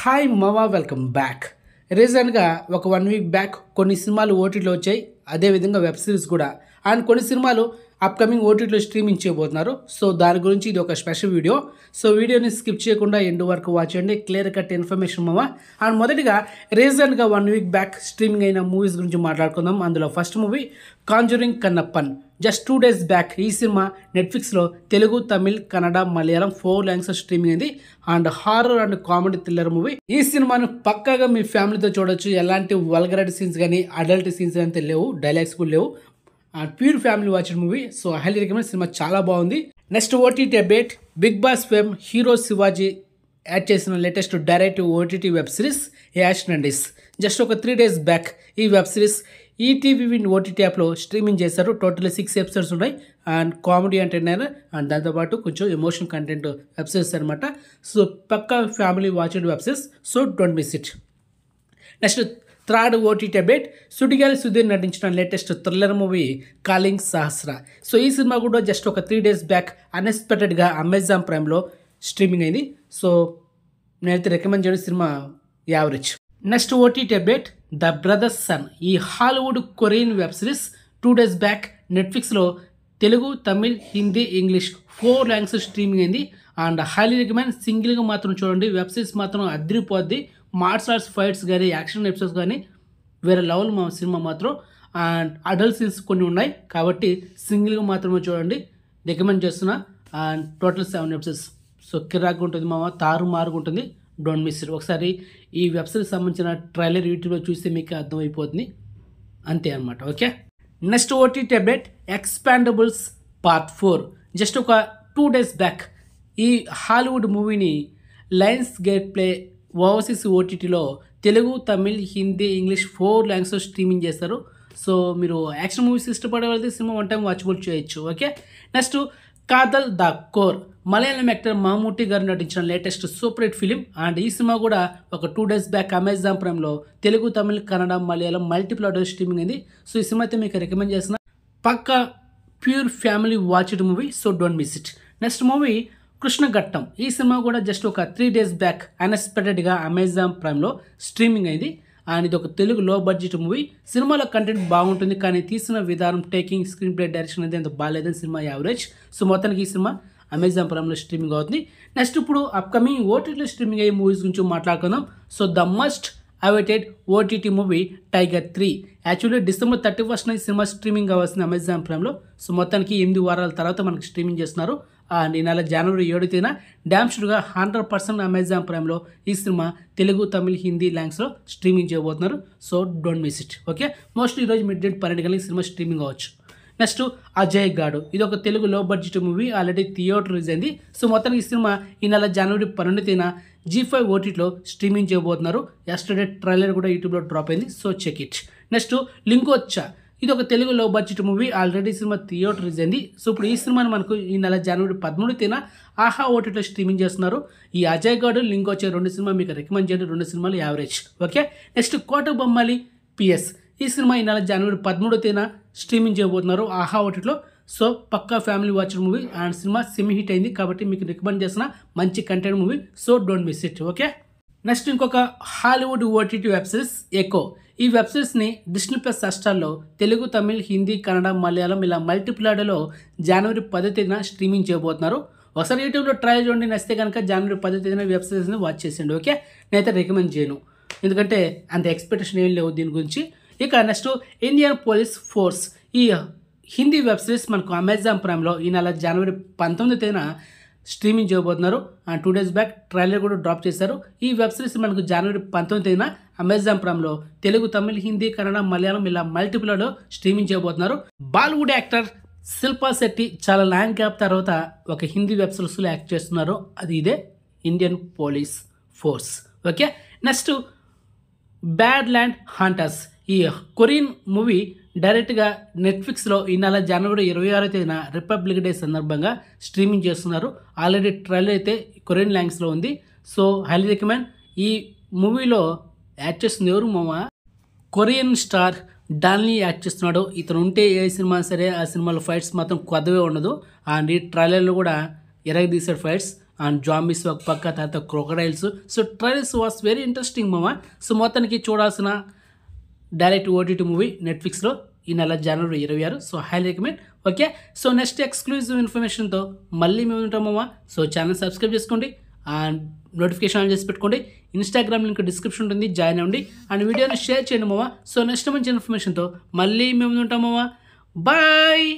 Hi మావా welcome back. రీసెంట్గా ఒక 1 వీక్ బ్యాక్ కొన్ని సినిమాలు ఓటీటీలో వచ్చాయి, అదేవిధంగా వెబ్ సిరీస్ కూడా. అండ్ కొన్ని సినిమాలు అప్కమింగ్ ఓటీటీలో స్ట్రీమింగ్ చేయబోతున్నారు. సో దాని గురించి ఇది ఒక స్పెషల్ వీడియో. సో వీడియోని స్కిప్ చేయకుండా ఎండ్ వరకు వాచ్ చేయండి, క్లియర్ కట్ ఇన్ఫర్మేషన్ మావా. అండ్ మొదటిగా రీసెంట్గా 1 వీక్ బ్యాక్ స్ట్రీమింగ్ అయిన మూవీస్ గురించి మాట్లాడుకుందాం. అందులో first movie Conjuring Kannappan. Just 2 days back ఈ సినిమా నెట్ఫ్లిక్స్లో తెలుగు, తమిళ్, కన్నడ, మలయాళం 4 లాంగ్వేజెస్ స్ట్రీమింగ్ అయింది. And horror and comedy thriller movie. ఈ సినిమాను పక్కాగా మీ ఫ్యామిలీతో చూడొచ్చు. ఎలాంటి వల్గరైటీ సీన్స్ కానీ అడల్ట్ సీన్స్ అయితే లేవు, డైలాగ్స్ కూడా లేవు. Pure family watched movie. So highly recommend. సినిమా చాలా బాగుంది. Next OTT update. Big Boss fame hero Shivaji add చేసిన latest direct OTT web series యాష్. జస్ట్ ఒక 3 days బ్యాక్ ఈ వెబ్ సిరీస్ ఈటీవీ ఓటీటీ యాప్లో స్ట్రీమింగ్ చేశారు. టోటల్ 6 episodes ఉన్నాయి. అండ్ కామెడీ ఎంటర్టైనర్ అండ్ దాంతోపాటు కొంచెం ఎమోషనల్ కంటెంట్ వెబ్ సిరీస్ అనమాట. సో పక్కా family watched web series. So don't miss it. Next third OTT update. సుడిగాలి సుధీర్ నటించిన latest thriller movie calling Sahasra. So ఈ సినిమా కూడా జస్ట్ ఒక 3 days బ్యాక్ అన్ఎక్స్పెక్టెడ్గా అమెజాన్ ప్రైమ్లో స్ట్రీమింగ్ అయింది. సో నేనైతే రికమెండ్ చేయడం సినిమా average. Next OTT update. The brothers sun. ఈ Hollywood Korean web series 2 days back నెట్ఫ్లిక్స్లో Telugu, Tamil, Hindi, English 4 languages streaming అయింది. And highly recommend. సింగిల్గా మాత్రం చూడండి. వెబ్ సిరీస్ మాత్రం అదిరిపోద్ది. మార్షల్ ఆర్ట్స్ ఫైట్స్ కానీ యాక్షన్ ఎపిసోడ్స్ కానీ వేరే లెవెల్ మా సినిమా మాత్రం. అండ్ అడల్ట్ సీన్స్ కొన్ని ఉన్నాయి కాబట్టి సింగిల్గా మాత్రమే చూడండి, రికమెండ్ చేస్తున్నా. And total 7 episodes. సో కిరాక్ ఉంటుంది మామ, తారుమారుగా ఉంటుంది. Don't miss it. ఒకసారి ఈ వెబ్ సిరీస్ సంబంధించిన ట్రైలర్ యూట్యూబ్లో చూస్తే మీకు అర్థమైపోతుంది. అంతే అనమాట. Okay. Next OTT update. Expendables part 4. Just ఒక 2 days బ్యాక్ ఈ హాలీవుడ్ మూవీని లయన్స్ గేట్ ప్లే ఓవర్సీస్ ఓటీటీలో Telugu, Tamil, Hindi, English 4 languages streaming చేస్తారు. సో మీరు యాక్షన్ మూవీస్ ఇష్టపడే వాళ్ళకి సినిమా 1 time వాచబుల్ చేయొచ్చు. Okay. Next Kaathal the core. Malayalam actor Mammootty గారు నటించిన latest super hit film. And ఈ సినిమా కూడా ఒక 2 days బ్యాక్ అమెజాన్ ప్రైమ్లో Telugu, Tamil, Kannada, Malayalam multiple audio streaming అయింది. సో ఈ సినిమా అయితే మీకు రికమెండ్ చేసిన పక్కా pure family watched movie. So don't miss it. Next movie Krishnaghattam. ఈ సినిమా కూడా జస్ట్ ఒక 3 days బ్యాక్ అన్ఎక్స్పెక్టెడ్గా అమెజాన్ ప్రైమ్లో స్ట్రీమింగ్ అయింది. అండ్ ఇది ఒక తెలుగు లో బడ్జెట్ మూవీ. సినిమాలో కంటెంట్ బాగుంటుంది కానీ తీసిన విధానం, టేకింగ్, స్క్రీన్ ప్లే, డైరెక్షన్ అయితే అంత బాగాలేదని సినిమా యావరేజ్. సో మొత్తానికి ఈ సినిమా అమెజాన్ ప్రైమ్లో స్ట్రీమింగ్ అవుతుంది. నెక్స్ట్ ఇప్పుడు అప్కమింగ్ ఓటీటీలో స్ట్రీమింగ్ అయ్యే మూవీస్ గురించి మాట్లాడుకుందాం. So the must awaited OTT movie tiger 3. Actually December 31st ఈ సినిమా స్ట్రీమింగ్ అవ్వాల్సింది అమెజాన్ ప్రైమ్లో. సో మొత్తానికి 8 వారాల తర్వాత మనకి స్ట్రీమింగ్ చేస్తున్నారు. అండ్ ఈ నెల January 7న డ్యామ్స్డ్గా 100% అమెజాన్ ప్రైమ్లో ఈ సినిమా తెలుగు, తమిళ్, హిందీ లాంగ్వేజ్లో స్ట్రీమింగ్ చేయబోతున్నారు. So don't miss it. Okay. Mostly ఈరోజు మిడ్-నైట్ 12 గంటలకి సినిమా స్ట్రీమింగ్ అవ్వచ్చు. నెక్స్ట్ అజయ్ గాడు. ఇది ఒక తెలుగు లో budget movie. Already theatre release అయింది. సో మొత్తానికి ఈ సినిమా ఈ నెల January 12న G5 ఓటీటీలో స్ట్రీమింగ్ చేయబోతున్నారు. ఎస్టర్డే ట్రైలర్ కూడా యూట్యూబ్లో డ్రాప్ అయింది. So check it. Next Lingocha. ఇది ఒక తెలుగు లో budget movie. Already cinema theatre release అయింది. సో ఇప్పుడు ఈ సినిమాని మనకు ఈ నెల January 13న ఆహా ఓటీటీలో స్ట్రీమింగ్ చేస్తున్నారు. ఈ అజయ్ గాడు, లింగోచ్చా 2 సినిమా మీకు రికమెండ్ చేయండి. 2 సినిమాలు యావరేజ్. ఓకే. నెక్స్ట్ కోట బొమ్మాలి PS. ఈ సినిమా ఈ నెల January 13న స్ట్రీమింగ్ చేయబోతున్నారు ఆహా ఓటీటీలో. సో పక్కా ఫ్యామిలీ వాచ్డ్ మూవీ. అండ్ సినిమా సెమీ హిట్ అయింది కాబట్టి మీకు రికమెండ్ చేసిన మంచి content movie. So don't miss it. Okay. Next ఇంకొక Hollywood OTT web series echo. ఈ వెబ్ సిరీస్ని Disney+ హాట్‌స్టార్లో తెలుగు, తమిళ్, హిందీ, కన్నడ, మలయాళం ఇలా మల్టిపుల్ ఆడియోలో January 10న స్ట్రీమింగ్ చేయబోతున్నారు. ఒకసారి యూట్యూబ్లో ట్రై చేయండి. నచ్చితే కనుక January 10న వెబ్ సిరీస్ని వాచ్ చేసేయండి. ఓకే. నేనైతే రికమెండ్ చేయను, ఎందుకంటే అంత ఎక్స్పెక్టేషన్ ఏం లేవు దీని గురించి. ఇక నెక్స్ట్ ఇండియన్ పోలీస్ ఫోర్స్. ఈ హిందీ వెబ్ సిరీస్ మనకు అమెజాన్ ప్రైమ్లో ఈ నెల January 19న స్ట్రీమింగ్ చేయబోతున్నారు. అండ్ 2 days బ్యాక్ ట్రైలర్ కూడా డ్రాప్ చేశారు. ఈ వెబ్ సిరీస్ మనకు January 19న అమెజాన్ ప్రైమ్లో తెలుగు, తమిళ్, హిందీ, కన్నడ, మలయాళం ఇలా మల్టిపుల్లో స్ట్రీమింగ్ చేయబోతున్నారు. బాలీవుడ్ యాక్టర్ శిల్పా శెట్టి చాలా లాంగ్ గ్యాప్ తర్వాత ఒక హిందీ వెబ్ సిరీస్లో యాక్ట్ చేస్తున్నారు. అది ఇదే Indian police force. Okay. Next bad land hunters. ఈ కొరియన్ మూవీ డైరెక్ట్గా నెట్ఫ్లిక్స్లో ఈ నెల January 26న రిపబ్లిక్ డే సందర్భంగా స్ట్రీమింగ్ చేస్తున్నారు. ఆల్రెడీ ట్రైలర్ అయితే కొరియన్ లాంగ్వేజ్లో ఉంది. So highly recommend. ఈ మూవీలో యాక్ట్ చేస్తుంది ఎవరు మామ? కొరియన్ స్టార్ డాన్లీ యాక్ట్ చేస్తున్నాడు. ఇతను ఉంటే ఏ సినిమా సరే ఆ సినిమాలో ఫైట్స్ మాత్రం కొత్తవే ఉండదు. అండ్ ఈ ట్రైలర్లో కూడా ఎరగదీసాడు ఫైట్స్. అండ్ జాంబీస్ ఒక పక్క, తర్వాత crocodiles. So trailers was very interesting మామ. సో మొత్తానికి చూడాల్సిన డైరెక్ట్ ఓటీటీ మూవీ నెట్ఫ్లిక్స్లో ఈ నెల జనవరి 26. So high recommend. Okay, so next exclusive ఇన్ఫర్మేషన్తో మళ్ళీ మేము ఉంటామమ్మా. సో ఛానల్ సబ్స్క్రైబ్ చేసుకోండి అండ్ నోటిఫికేషన్ ఆన్ చేసి పెట్టుకోండి. ఇన్స్టాగ్రామ్ లింక్ డిస్క్రిప్షన్ ఉంటుంది, జాయిన్ అవ్వండి అండ్ వీడియోని షేర్ చేయండి మామ. సో నెక్స్ట్ మంచి ఇన్ఫర్మేషన్తో మళ్ళీ మేము ఉంటామమ్మా. బాయ్.